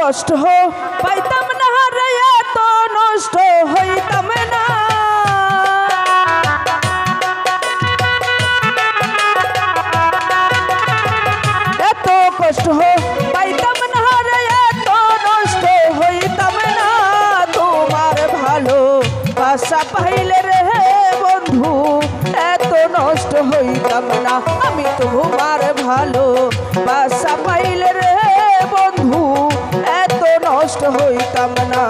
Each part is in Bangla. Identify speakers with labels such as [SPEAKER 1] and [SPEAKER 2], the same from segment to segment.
[SPEAKER 1] কষ্ট পাইতাম না রে এত নষ্ট হইতাম না এত কষ্ট পাইতাম না রে এত নষ্ট হইতাম না তোমার ভালো বাসা পাইলে রে বন্ধু এত নষ্ট হইতাম না আমি তোমার ভালো বাসা পাইলে রে বন্ধু এত নষ্ট হইতাম না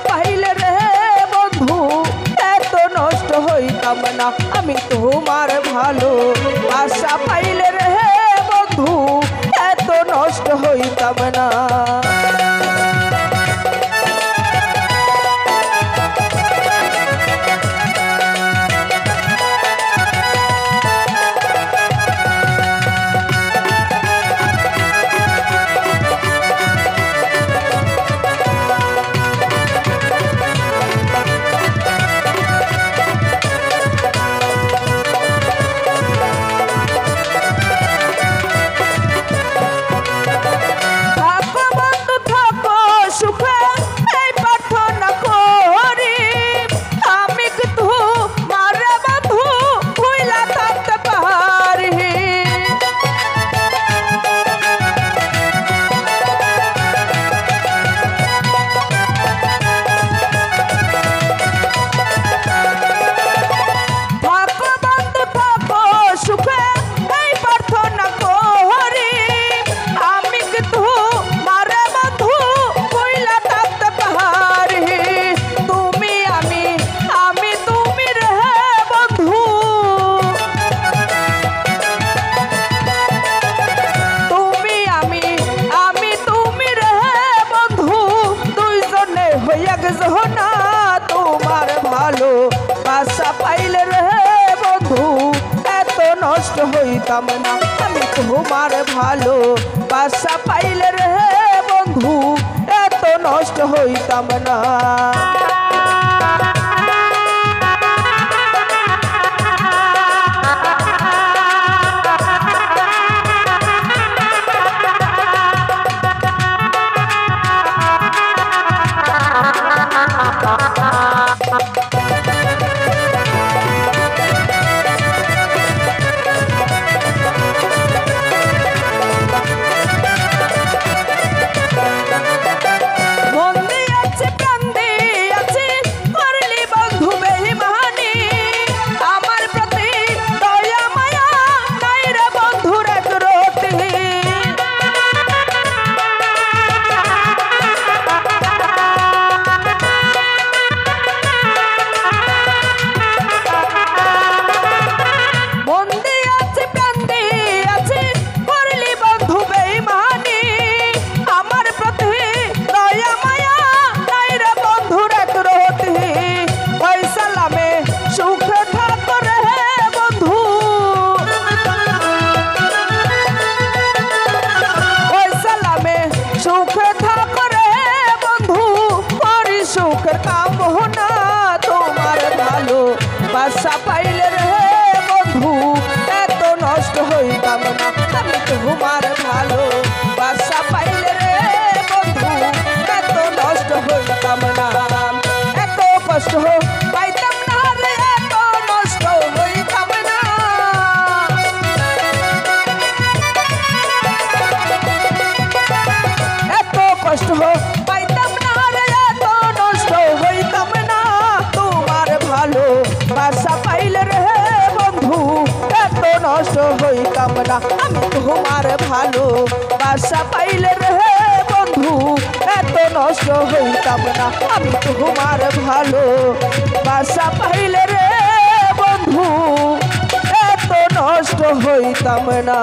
[SPEAKER 1] পাইলে রে বন্ধু এত নষ্ট হইতাম না আমি তোমার ভালো আশা পাইলে রে বন্ধু এত নষ্ট হইতাম না তোমার ভালো বাসা পাইলে রে বন্ধু এত নষ্ট হইতাম না আমি তোমার ভালো বাসা পাইলে রে বন্ধু এত নষ্ট হইতাম না মন দিয়েছে প্রাণ দিয়েছে করলি আমি তোমার ভালো বাসা পাইলে রে বন্ধু এত নষ্ট হইতাম না আমি তোমার ভালো বাসা পাইলে রে বন্ধু এত নষ্ট হইতাম না।